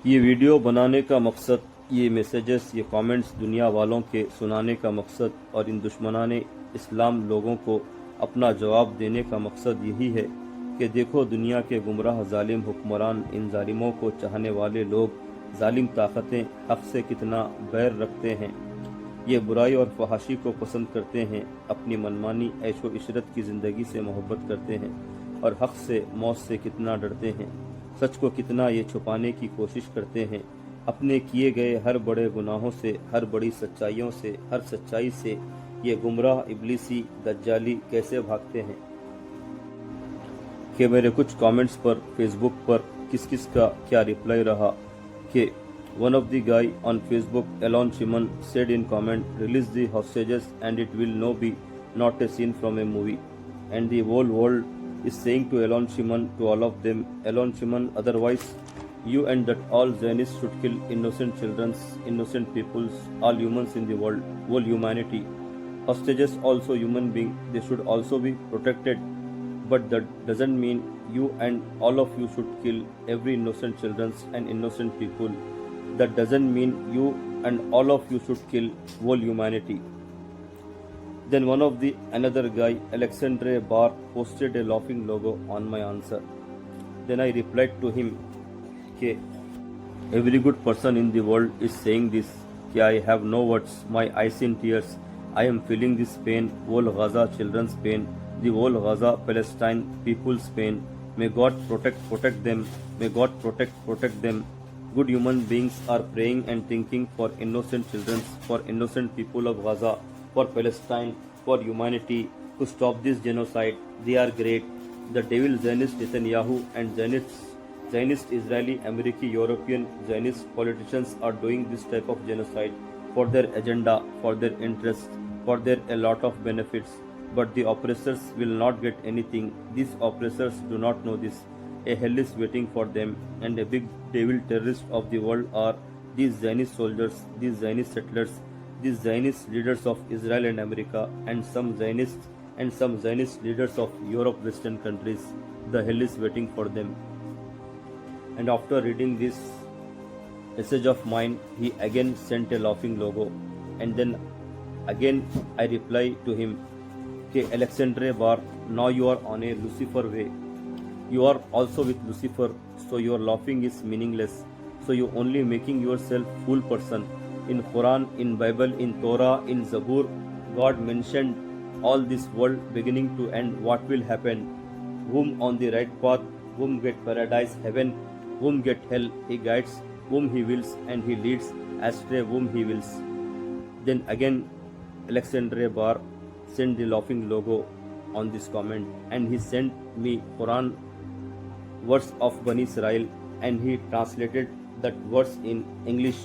یہ ویڈیو بنانے کا مقصد، یہ میسیجز، یہ کامنٹس دنیا والوں کے سنانے کا مقصد اور ان دشمنان اسلام لوگوں کو اپنا جواب دینے کا مقصد یہی ہے کہ دیکھو دنیا کے گمراہ ظالم حکمران، ان ظالموں کو چاہنے والے لوگ، ظالم طاقتیں حق سے کتنا بیر رکھتے ہیں، یہ برائی اور فحاشی کو پسند کرتے ہیں، اپنی منمانی عیش و عشرت کی زندگی سے محبت کرتے ہیں اور حق سے، موت سے کتنا ڈرتے ہیں، سچ کو کتنا یہ چھپانے کی کوشش کرتے ہیں، اپنے کیے گئے ہر بڑے گناہوں سے، ہر بڑی سچائیوں سے، ہر سچائی سے یہ گمراہ ابلیسی دجالی کیسے بھاگتے ہیں کہ میرے کچھ کامنٹس پر فیس بک پر کس کس کا کیا رپلائی رہا کہ one of the guy on Facebook, Elon Shimon, said in comment, release the hostages and it will not a scene from a movie. And the whole world is saying to Elon Shimon, to all of them, Elon Shimon, otherwise you and that all Zionists should kill innocent children, innocent peoples, all humans in the world, whole humanity. Hostages also human beings, they should also be protected, but that doesn't mean you and all of you should kill every innocent children and innocent people. That doesn't mean you and all of you should kill whole humanity. Then one of the another guy, Alexandre Barr, posted a laughing logo on my answer. Then I replied to him, "K, every good person in the world is saying this. K, I have no words. My eyes in tears. I am feeling this pain, whole Gaza children's pain, the whole Gaza Palestine people's pain. May God protect them. May God protect them. Good human beings are praying and thinking for innocent children, for innocent people of Gaza, for Palestine, for humanity, to stop this genocide. They are great. The devil Zionist Netanyahu and Zionist Israeli, American, European Zionist politicians are doing this type of genocide for their agenda, for their interests, for their a lot of benefits. But the oppressors will not get anything. These oppressors do not know this. A hell is waiting for them, and a big devil terrorist of the world are these Zionist soldiers, these Zionist settlers, these Zionist leaders of Israel and America, and some Zionist leaders of Europe, Western countries. The hell is waiting for them." And after reading this message of mine, he again sent a laughing logo, and then again I reply to him, "Okay, Alexandre Barr, now you are on a Lucifer way. You are also with Lucifer, so your laughing is meaningless. So you only making yourself fool person. In Quran, in Bible, in Torah, in Zabur, God mentioned all this world beginning to end, what will happen, whom on the right path, whom get paradise, heaven, whom get hell. He guides whom he wills, and he leads astray whom he wills." Then again Alexandre Barr sent the laughing logo on this comment, and he sent me Quran verse of Bani Israel, and he translated that verse in English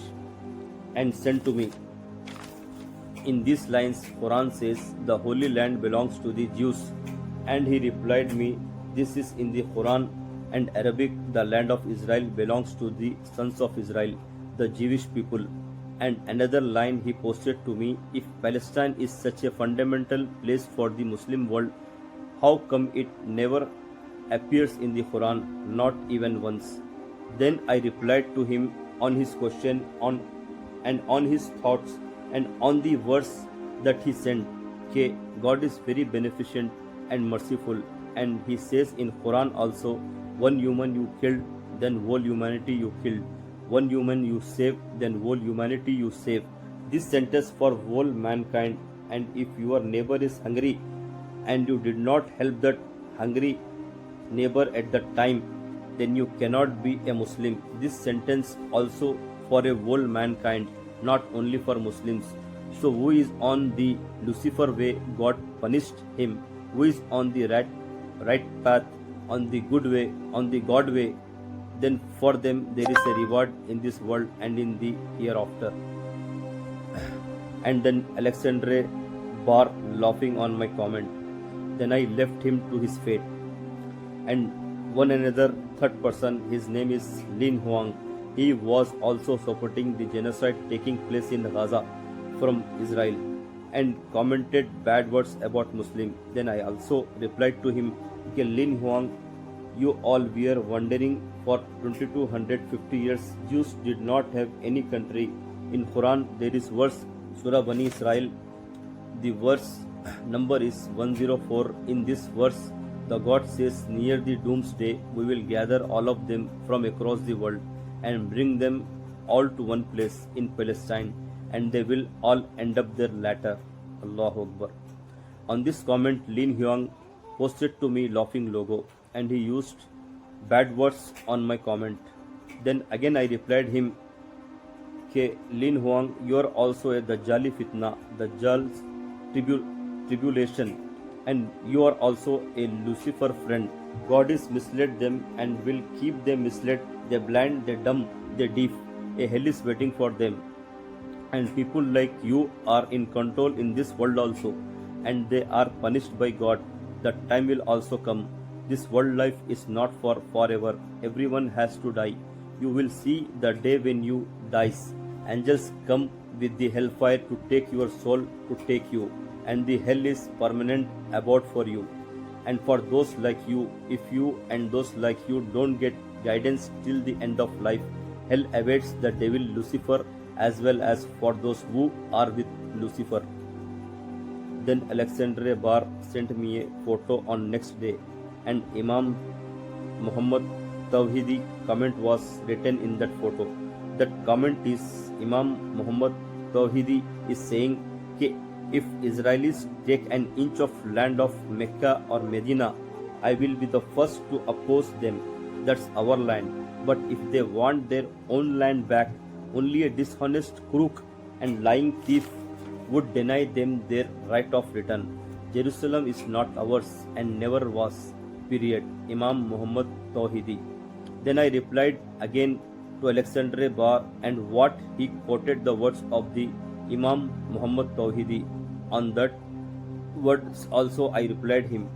and sent to me. In these lines, Quran says, "The Holy Land belongs to the Jews," and he replied me, "This is in the Quran and Arabic. The land of Israel belongs to the sons of Israel, the Jewish people." And another line he posted to me, "If Palestine is such a fundamental place for the Muslim world, how come it never appears in the Quran, not even once?" Then I replied to him on his question, on his thoughts, and on the verse that he sent. Okay, God is very beneficent and merciful, and he says in Quran also, "One human you killed, then whole humanity you killed. One human you saved, then whole humanity you saved." This sentence for whole mankind. And if your neighbor is hungry and you did not help that hungry neighbor at that time, then you cannot be a Muslim. This sentence also for a whole mankind, not only for Muslims. So who is on the Lucifer way, God punished him. Who is on the right path, on the good way, on the God way, then for them there is a reward in this world and in the hereafter. And then Alexandre Barr laughing on my comment. Then I left him to his fate. And one another third person, his name is Lin Huang. He was also supporting the genocide taking place in Gaza from Israel and commented bad words about Muslim. Then I also replied to him, "Okay, Lin Huang, you all were wandering for 2250 years. Jews did not have any country. In Quran there is verse Surah Bani Israel. The verse number is 104. In this verse the God says, near the doomsday we will gather all of them from across the world and bring them all to one place in Palestine, and they will all end up there later. Allahu Akbar. On this comment, Lin Huang posted to me laughing logo, and he used bad words on my comment. Then again I replied him, K. Lin Huang, you are also a Dajjali fitna, Dajjal's tribulation, and you are also a Lucifer friend. God is misled them and will keep them misled. They blind, they dumb, they deaf. A hell is waiting for them. And people like you are in control in this world also, and they are punished by God. The time will also come. This world life is not for forever. Everyone has to die. You will see the day when you dies. Angels come with the hellfire to take your soul, to take you, and the hell is permanent abode for you. And for those like you, if you and those like you don't get guidance till the end of life, hell awaits the devil Lucifer as well as for those who are with Lucifer. Then Alexandre Bar sent me a photo on next day, and Imam Muhammad Tawhidi comment was written in that photo. That comment is Imam Muhammad Tawhidi is saying कि if Israelis take an inch of land of Mecca or Medina, I will be the first to oppose them. That's our land. But if they want their own land back, only a dishonest crook and lying thief would deny them their right of return. Jerusalem is not ours and never was. Period. Imam Muhammad Tawhidi. Then I replied again to Alexandre Bar, and what he quoted the words of the Imam Muhammad Tawhidi. On that words also I replied him,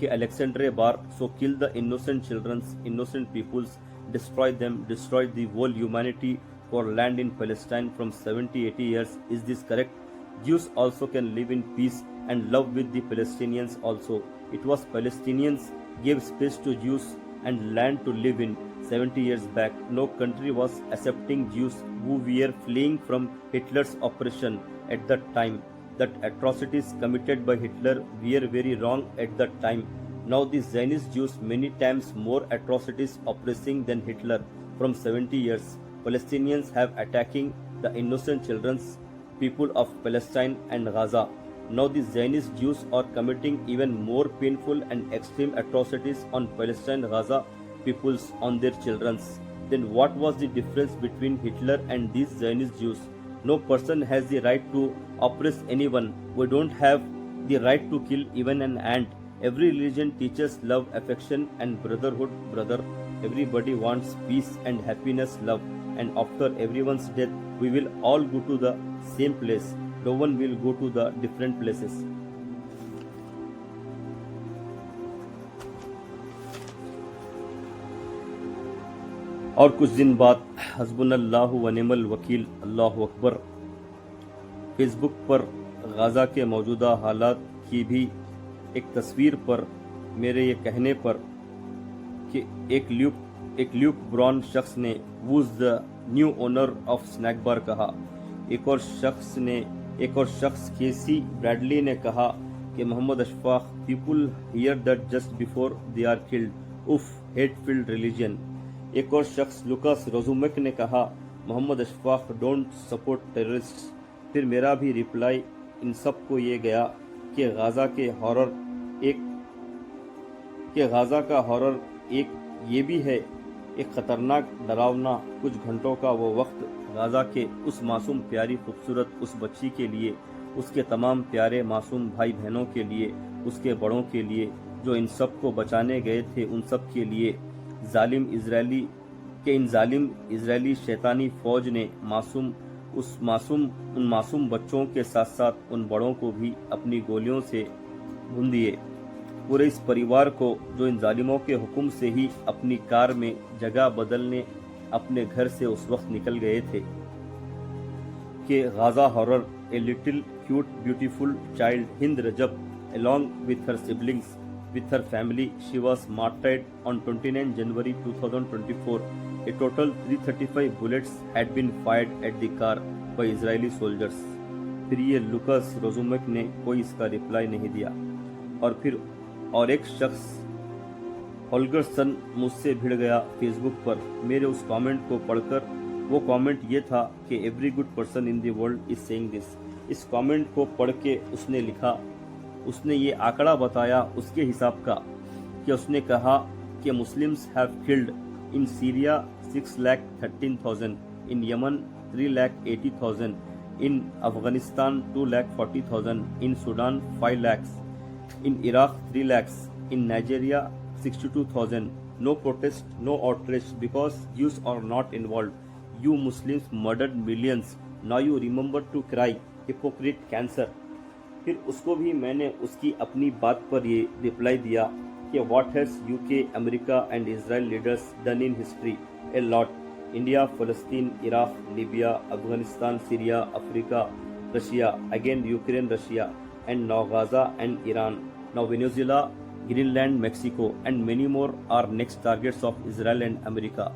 कि Alexandre Bar, so kill the innocent children, innocent peoples, destroy them, destroy the whole humanity for land in Palestine from 70-80 years. Is this correct? Jews also can live in peace and love with the Palestinians also. It was Palestinians gave space to Jews and land to live in 70 years back. No country was accepting Jews who were fleeing from Hitler's oppression at that time. That atrocities committed by Hitler were very wrong at that time. Now the Zionist Jews many times more atrocities oppressing than Hitler from 70 years. Palestinians have attacking the innocent children's people of Palestine and Gaza. Now the Zionist Jews are committing even more painful and extreme atrocities on Palestine Gaza peoples on their children's. Then what was the difference between Hitler and these Zionist Jews? No person has the right to oppress anyone. We don't have the right to kill even an ant. Every religion teaches love, affection and brotherhood, brother. Everybody wants peace and happiness, love. And after everyone's death, we will all go to the same place. No one will go to the different places. اور کچھ دن بعد حسبنا اللہ و نعم الوکیل اللہ اکبر face بک پر غزہ کے موجودہ حالات کی بھی ایک تصویر پر میرے یہ کہنے پر کہ ایک لیوک براؤن شخص نے was the new owner of snack bar کہا. ایک اور شخص کیسی بریڈلی نے کہا کہ Muhammad Ashfaq people here that just before they are killed of hate filled religion. ایک اور شخص لوکاس روزومک نے کہا Muhammad Ashfaq don't support terrorist. پھر میرا بھی ریپلائی ان سب کو یہ گیا کہ غزہ کا ہارر ایک یہ بھی ہے، ایک خطرناک ڈراونا کچھ گھنٹوں کا وہ وقت غزہ کے اس معصوم پیاری خوبصورت اس بچی کے لیے، اس کے تمام پیارے معصوم بھائی بہنوں کے لیے، اس کے بڑوں کے لیے جو ان سب کو بچانے گئے تھے، ان سب کے لیے ان ظالم اسرائیلی شیطانی فوج نے ان معصوم بچوں کے ساتھ ساتھ ان بڑوں کو بھی اپنی گولیوں سے بھون دیے. پورے اس پریوار کو جو ان ظالموں کے حکم سے ہی اپنی کار میں جگہ بدلنے اپنے گھر سے اس وقت نکل گئے تھے کہ Gaza horror a little cute beautiful child Hind Rajab along with her siblings with her family. She was martyred on 29 January 2024. A total 335 bullets had been fired at the car by Israeli soldiers. फिर ये Lucas रोजुमेक ने कोई इसका reply नहीं दिया। और फिर और एक शख्स होल्गरसन मुझसे भिड़ गया फेसबुक पर मेरे उस कमेंट को पढ़कर। वो कमेंट ये था कि every good person in the world is saying this. इस कमेंट को पढ़ के उसने लिखा, उसने ये आंकड़ा बताया उसके हिसाब का कि उसने कहा कि Muslims have killed in Syria 6,13,000, in Yemen 3,80,000, in Afghanistan 2,40,000, in Sudan 5 lakhs, in Iraq 3 lakhs, in Nigeria 62,000. No protest, no outrage because Jews are not involved. You Muslims murdered millions. Now you remember to cry. Hypocrite cancer. फिर उसको भी मैंने उसकी अपनी बात पर ये reply दिया कि what has UK, America and Israel leaders done in history? A lot. India, Palestine, Iraq, Libya, Afghanistan, Syria, Africa, Russia, again Ukraine, Russia, and now Gaza and Iran. Now Venezuela, Greenland, Mexico, and many more are next targets of Israel and America.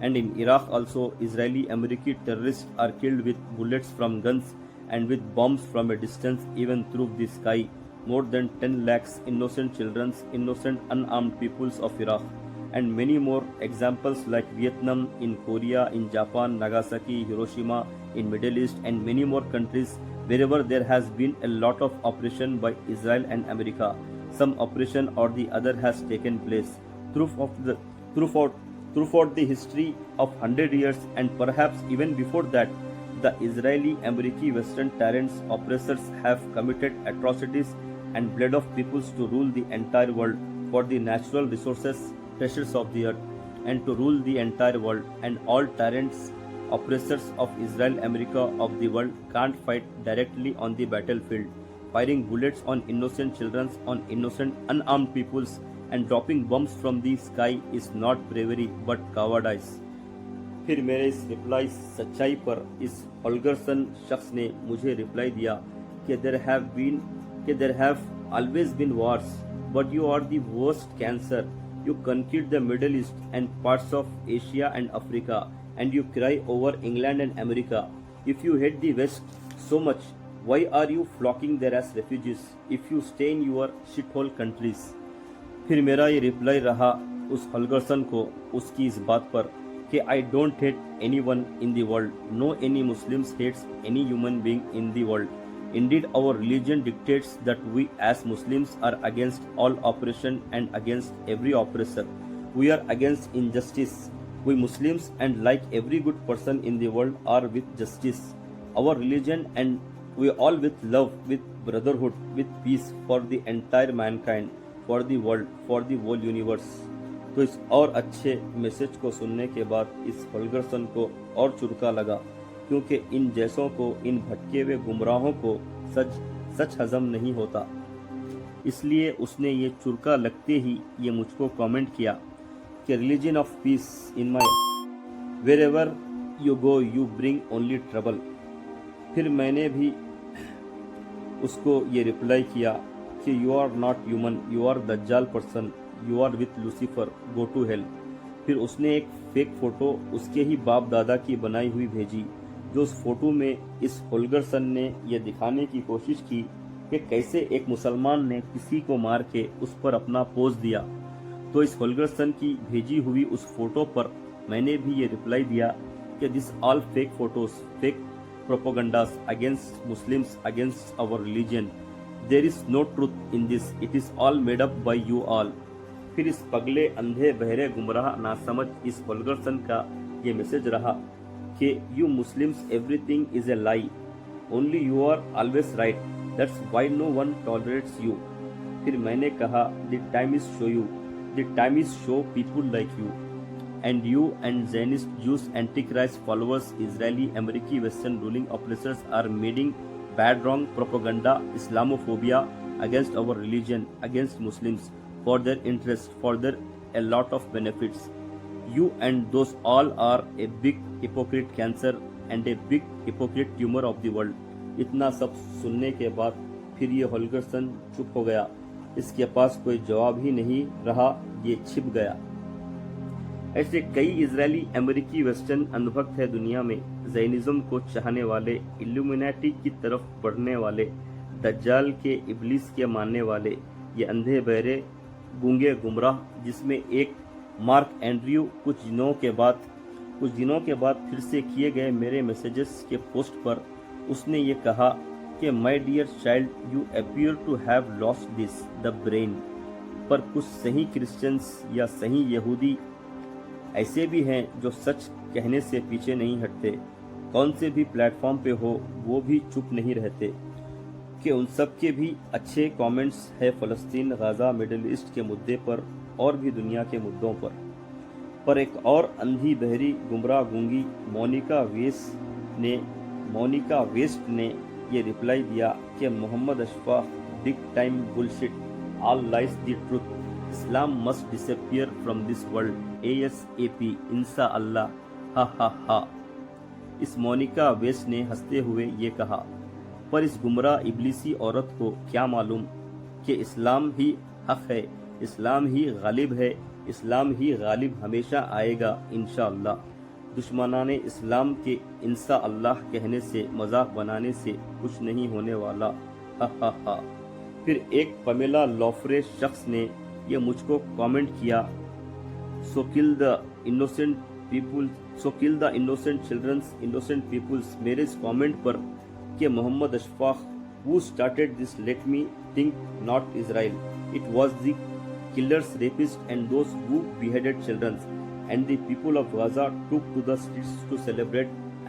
And in Iraq also, Israeli American terrorists are killed with bullets from guns and with bombs from a distance, even through the sky. More than 10 lakhs innocent children, innocent unarmed peoples of Iraq. And many more examples like Vietnam, in Korea, in Japan, Nagasaki, Hiroshima, in Middle East, and many more countries wherever there has been a lot of operation by Israel and America. Some operation or the other has taken place throughout the history of 100 years, and perhaps even before that. The Israeli, American, Western tyrants, oppressors have committed atrocities and blood of peoples to rule the entire world for the natural resources, treasures of the earth, and to rule the entire world. And all tyrants, oppressors of Israel, America, of the world can't fight directly on the battlefield. Firing bullets on innocent children, on innocent unarmed peoples, and dropping bombs from the sky is not bravery but cowardice. फिर मेरे इस reply सच्चाई पर इस होल्गरसन शख्स ने मुझे reply दिया कि there have always been wars, but you are the worst cancer. You conquered the Middle East and parts of Asia and Africa, and you cry over England and America. If you hate the West so much, why are you flocking there as refugees if you stay in your shithole countries? फिर मेरा ये reply रहा उस होल्गरसन को उसकी इस बात पर कि I don't hate anyone in the world. No any Muslims hates any human being in the world. Indeed, our religion dictates that we as Muslims are against all oppression and against every oppressor. We are against injustice. We Muslims, and like every good person in the world, are with justice. Our religion, and we all with love, with brotherhood, with peace for the entire mankind, for the world, for the whole universe. तो इस और अच्छे message को सुनने के बाद इस होल्गरसन को और चुरका लगा, क्योंकि इन जैसों को, इन भटके हुए गुमराहों को सच हजम नहीं होता। इसलिए उसने ये चुरका लगते ही ये मुझको कमेंट किया कि religion of peace in my wherever you go you bring only trouble. फिर मैंने भी उसको ये रिप्लाई किया कि you are not human, you are दज्जाल person, you are with Lucifer, go to hell. फिर उसने एक फेक फोटो उसके ही बाप दादा की बनाई हुई भेजी, जो उस फोटो में इस होल्गरसन ने यह दिखाने की कोशिश की कि कैसे एक मुसलमान ने किसी को मार के उस पर अपना पोज दिया। तो इस होल्गरसन की भेजी हुई उस फोटो पर मैंने भी ये रिप्लाई दिया कि this all fake photos, fake propagandas against Muslims, against our religion. There is no truth in this, it is all made up by you all. फिर इस पगले, अंधे, बहरे, गुमराह, नासमझ इस होल्गरसन का ये मैसेज रहा कि you Muslims everything is a lie, only you are always right, that's why no one tolerates you. फिर मैंने कहा the time is show you, the time is show people like you and you and Zionist Jews, Antichrist followers, Israeli, American, Western ruling oppressors are making bad wrong propaganda, Islamophobia against our religion, against Muslims, for their interest, for their a lot of benefits. You and those all are a big hypocrite cancer and a big hypocrite tumor of the world. इतना सब सुनने के बाद फिर ये होल्गरसन चुप हो गया اس کے پاس کوئی جواب ہی نہیں رہا، یہ چھپ گیا۔ ایسے کئی اسرائیلی امریکی ویسٹرن اندھبھکت ہے دنیا میں، زائنزم کو چاہنے والے، الومیناٹی کی طرف بڑھنے والے، دجال کے ابلیس کے ماننے والے، یہ اندھے بہرے گونگے گمراہ، جس میں ایک مارک اینڈریو کچھ دنوں کے بعد پھر سے کیے گئے میرے میسیجز کے پوسٹ پر اس نے یہ کہا کہ my dear child you appear to have lost this the brain, پر کچھ صحیح کرسچنز یا صحیح یہودی ایسے بھی ہیں جو سچ کہنے سے پیچھے نہیں ہٹتے، کون سے بھی پلیٹ فارم پہ ہو وہ بھی چپ نہیں رہتے، کہ ان سب کے بھی اچھے کامنٹس ہے فلسطین، غزہ، مڈل ایسٹ کے مدعے پر اور بھی دنیا کے مدعوں پر ایک اور اندھی بہری گمراہ گونگی مونیکا ویسٹ نے یہ رپلائی دیا کہ Muhammad Ashfaq big time bullshit, all lies the truth, Islam must disappear from this world ASAP، انشاء اللہ، ہا ہا ہا۔ اس مونیکا ویسٹ نے ہنستے ہوئے یہ کہا، پر اس گمراہ ابلیسی عورت کو کیا معلوم کہ اسلام ہی حق ہے، اسلام ہی غالب ہے، اسلام ہی غالب ہمیشہ آئے گا انشاءاللہ۔ دشمنان اسلام کے انشاء اللہ کہنے سے، مذاق بنانے سے کچھ نہیں ہونے والا، ہا ہا ہا۔ پھر ایک پمیلا لوفرے شخص نے یہ مجھ کو کامنٹ کیا، سو کل دا innocent children's innocent peoples، میرے اس کامنٹ پر کہ Muhammad Ashfaq who started this let me think not Israel, it was the killers, rapists and those who beheaded children, and the people of Gaza took to the streets to celebrate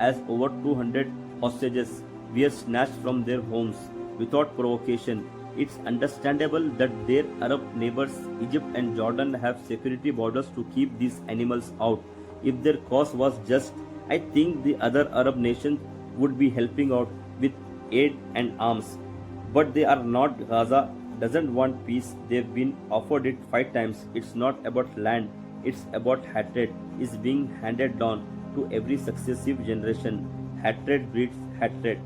as over 200 hostages were snatched from their homes without provocation. It's understandable that their Arab neighbors Egypt and Jordan have security borders to keep these animals out. If their cause was just, I think the other Arab nations would be helping out with aid and arms. But they are not. Gaza doesn't want peace. They've been offered it 5 times. It's not about land. It's about hatred. It's being handed down to every successive generation. Hatred breeds hatred.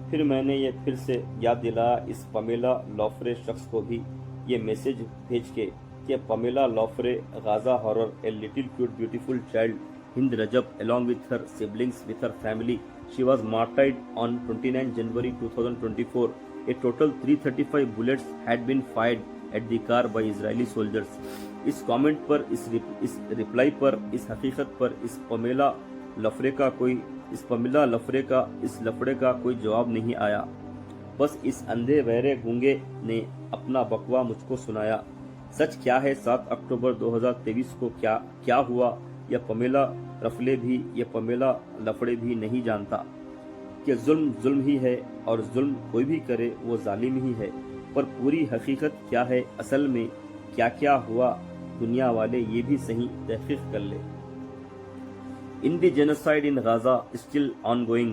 پھر میں نے یہ پھر سے یاد دلایا اس پمیلا لوفرے شخص کو بھی یہ میسج بھیج کے کہ پمیلا لوفرے Gaza horror a little cute beautiful child Hind Rajab along with her siblings with her family. She was martyred on 29 January 2024. A total 335 bullets had been fired at the car by Israeli soldiers. اس comment پر، اس reply پر، اس حقیقت پر اس پمیلا لفرے کا کوئی جواب نہیں آیا۔ بس اس اندھے بہرے گونگے نے اپنا بکوا مجھ کو سنایا۔ سچ کیا ہے 7 اکتوبر 2023 کو کیا ہوا، یہ پمیلا لفڑے بھی نہیں جانتا کہ ظلم ہی ہے، اور ظلم کوئی بھی کرے وہ ظالم ہی ہے، پر پوری حقیقت کیا ہے، اصل میں کیا ہوا، دنیا والے یہ بھی صحیح تحقیق کر لے۔ In the genocide in Gaza still ongoing.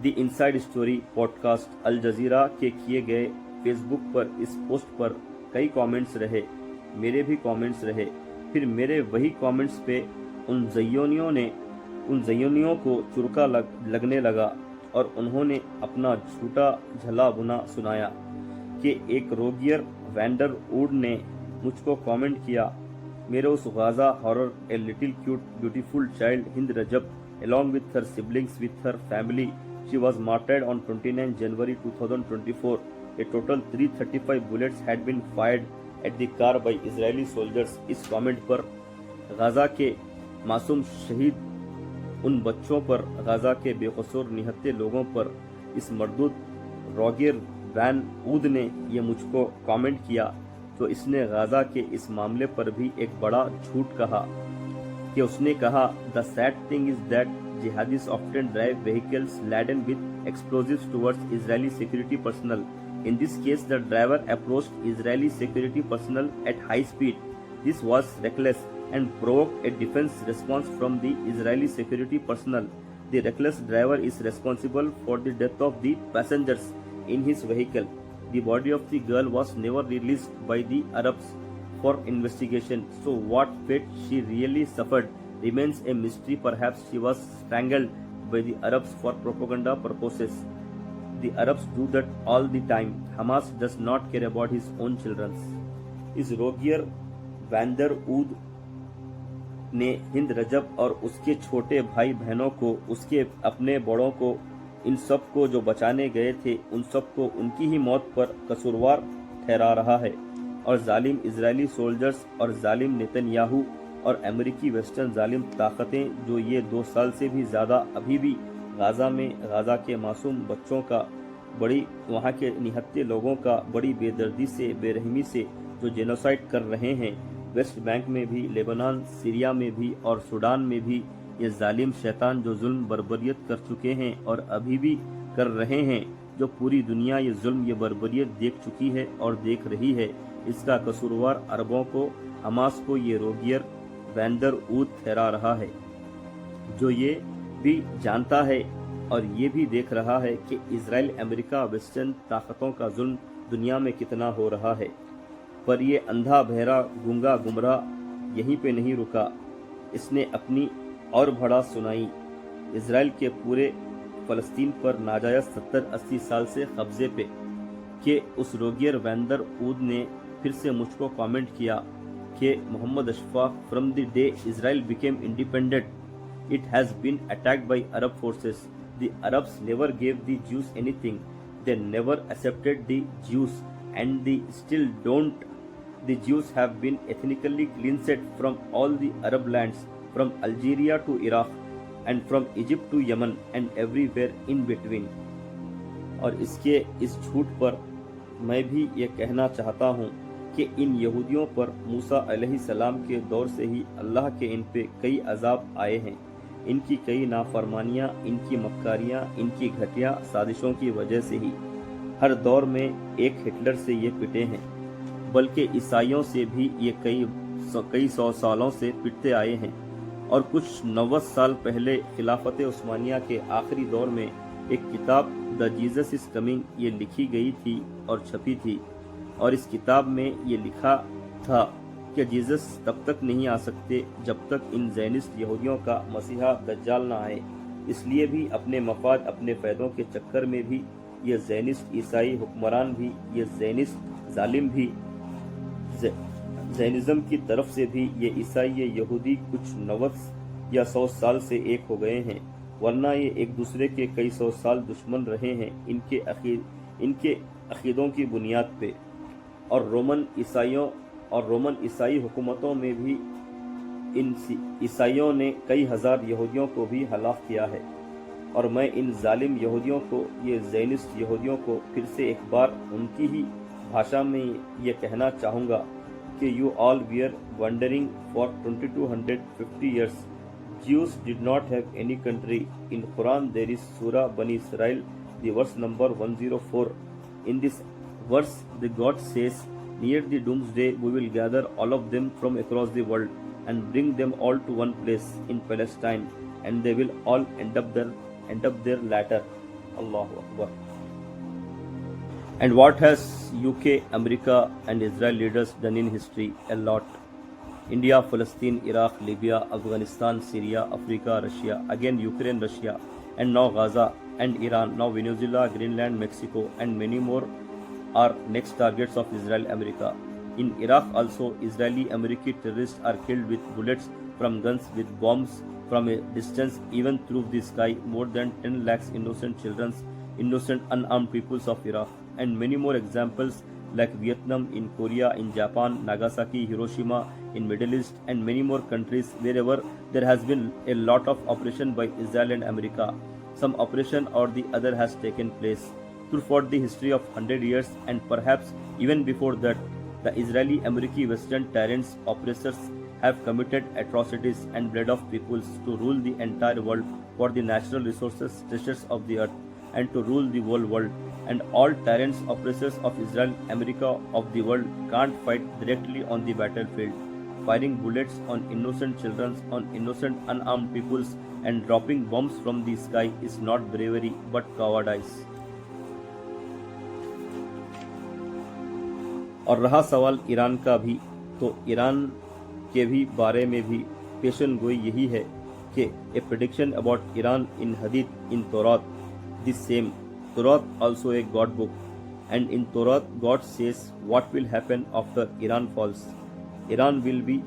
The Inside Story podcast Al Jazeera کے کیے گئے فیس بک پر اس پوسٹ پر کئی کامنٹس رہے، میرے بھی کامنٹس رہے۔ پھر میرے وہی کامنٹس پہ ان زیونیوں کو چرکا لگنے لگا، اور انہوں نے اپنا جھوٹا جھلا بنا سنایا کہ ایک روگیر وینڈر ووڈ نے مجھ کو کامنٹ کیا، میرے اس Gaza horror a little cute beautiful child Hind Rajab along with her siblings with her family. She was martyred on 29 January 2024. A total 335 bullets had been fired at the car by Israeli soldiers. اس comment پر غزہ کے معصوم شہید ان بچوں پر، غزہ کے بے قصور نہتے لوگوں پر، اس مردود روگر وین اود نے یہ مجھ کو کامنٹ کیا تو اس نے غزہ کے اس معاملے پر بھی ایک بڑا جھوٹ کہا کہ اس نے کہا the sad thing is that jihadis often drive vehicles laden with explosives towards Israeli security personnel. In this case, the driver approached Israeli security personnel at high speed. This was reckless and provoked a defense response from the Israeli security personnel. The reckless driver is responsible for the death of the passengers in his vehicle. The body of the girl was never released by the Arabs for investigation. So what fate she really suffered remains a mystery. Perhaps she was strangled by the Arabs for propaganda purposes. The Arabs do that all the time. Hamas does not care about his own children. इस रोगियर wander ऊद ने हिंद रजब और उसके छोटे भाई बहनों को, उसके अपने बड़ों को, इन सब को जो बचाने गए थे, उन सब को उनकी ही मौत पर कसूरवार ठहरा रहा है। और जालिम इजरायली सोल्जर्स और जालिम नेतन्याहू और अमेरिकी वेस्टर्न जालिम ताकतें जो ये 2 साल से भी ज़्यादा अभी भी गाज़ा में गाज़ा के मासूम बच्चों का, बड़ी वहाँ के निहत्थे लोगों का बड़ी बेदर्दी से, बेरहमी से जो जेनोसाइड कर रहे हैं, वेस्ट बैंक में भी, लेबनान, सीरिया में भी और सूडान में भी ये जालिम शैतान जो जुल्म बर्बरियत कर चुके हैं और अभी भी कर रहे हैं, जो पूरी दुनिया ये जुल्म ये बर्बरियत देख चुकी है और देख रही है, इसका कसूरवार अरबों को, हमास को ये रोगियर वैंडर ऊद ठहरा रहा है, जो ये भी जानता है और ये भी देख रहा है कि इजराइल, अमेरिका, वेस्टर्न ताकतों का जुल्म दुनिया में कितना हो रहा है। पर ये अंधा, बहरा, गूंगा, गुमराह यहीं पे नहीं रुका, इसने अपनी और भड़ा सुनाई। इजराइल के पूरे फलस्तीन पर नाजायज 70-80 साल से कब्जे पे कि उस रोगियर वैंडर ऊद ने फिर से मुझको कमेंट किया कि Mohammed Ashfaq, from the day Israel became independent, it has been attacked by Arab forces. The Arabs never gave the Jews anything. They never accepted the Jews, and they still don't. The Jews have been ethnically cleansed from all the Arab lands, from Algeria to Iraq, and from Egypt to Yemen, and everywhere in between. और इसके इस झूठ पर मैं भी ये कहना चाहता हूँ कि इन यहूदियों पर मूसा अलैहिस्सलाम के दौर से ही अल्लाह के इन पे कई अजाब आए हैं। इनकी कई नाफरमानियाँ, इनकी मक्कारियाँ, इनकी घटिया साजिशों की वजह से ही हर दौर में एक हिटलर से ये पिटे हैं, बल्कि ईसाइयों से भी ये कई सौ सालों से पिटते आए हैं। और कुछ 90 साल पहले खिलाफत उस्मानिया के आखिरी दौर में एक किताब द जीसस इज कमिंग ये लिखी गई थी और छपी थी, और इस किताब में ये लिखा था कि जीसस तब तक नहीं आ सकते जब तक इन ज़ैनिस्ट यहूदियों का मसीहा दज्जाल ना आए। इसलिए भी अपने मफाद, अपने फ़ायदों के चक्कर में भी ये ज़ैनिस्ट ईसाई हुक्मरान भी, ये ज़ैनिस्ट जालिम भी, ज़ैनिज़्म की तरफ से भी ये ईसाई, ये यहूदी कुछ 90 या 100 साल से एक हो गए हैं, वरना ये एक दूसरे के कई 100 साल दुश्मन रहे हैं इनके अकीदों की बुनियाद पे। और रोमन ईसाई हुकूमतों में भी इन ईसाइयों ने कई हज़ार यहूदियों को भी हलाक किया है। और मैं इन जालिम यहूदियों को, ये ज़ैनिस्ट यहूदियों को फिर से एक बार उनकी ही भाषा में ये कहना चाहूँगा कि you all were wandering for 2250 years. Jews did not have any country. In Quran there is Surah Bani Israel, the verse number 104. In this verse the God says, near the doomsday we will gather all of them from across the world and bring them all to one place in Palestine, and they will all end up there later. Allahu Akbar. And what has UK, America and Israel leaders done in history? A lot. India, Palestine, Iraq, Libya, Afghanistan, Syria, Africa, Russia, again Ukraine, Russia, and now Gaza and Iran, now Venezuela, Greenland, Mexico, and many more are next targets of Israel, America. In Iraq also, Israeli American terrorists are killed with bullets from guns, with bombs from a distance, even through the sky. More than 10 lakhs innocent children, innocent unarmed peoples of Iraq, and many more examples like Vietnam, in Korea, in Japan, Nagasaki, Hiroshima, in Middle East, and many more countries wherever there has been a lot of operation by Israel and America. Some operation or the other has taken place. Throughout the history of 100 years and perhaps even before that, the Israeli, American, Western tyrants, oppressors have committed atrocities and bled of peoples to rule the entire world for the natural resources, treasures of the earth, and to rule the whole world. And all tyrants, oppressors of Israel, America, of the world can't fight directly on the battlefield. Firing bullets on innocent children, on innocent unarmed peoples, and dropping bombs from the sky is not bravery but cowardice. और रहा सवाल Iran का भी, तो Iran के भी बारे में भी पेशन गोई यही है कि ए prediction about Iran in हदीथ in Taurat this same Torah also a God book, and in Torah God says what will happen after Iran falls. Iran will be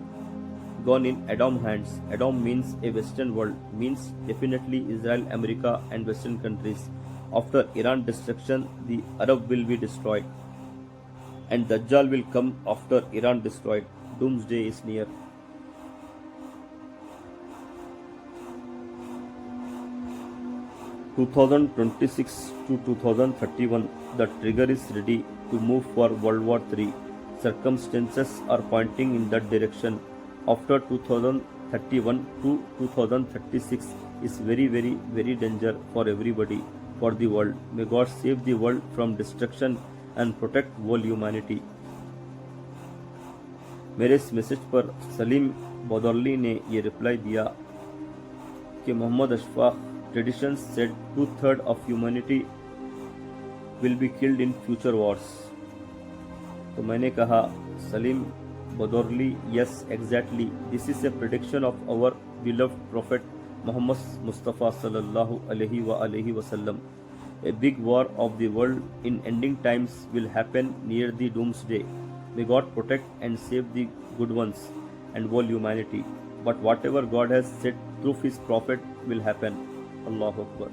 gone in Adam hands. Adam means a Western world, means definitely Israel, America, and Western countries. After Iran destruction, the Arab will be destroyed, and Dajjal will come after Iran destroyed. Doomsday is near. 2026 to 2031, the trigger is ready to move for World War III. Circumstances are pointing in that direction. After 2031 to 2036 is very danger for everybody, for the world. May God save the world from destruction and protect whole humanity. मेरे इस message पर सलीम बदौली ने ये reply दिया कि Mohammed Ashfaq traditions said 2/3 of humanity will be killed in future wars. तो मैंने कहा Salim Badauli, yes exactly, this is a prediction of our beloved prophet Muhammad Mustafa sallallahu alaihi wasallam. A big war of the world in ending times will happen near the doomsday. May God protect and save the good ones and whole humanity. But whatever God has said through his prophet will happen. Allahu Akbar.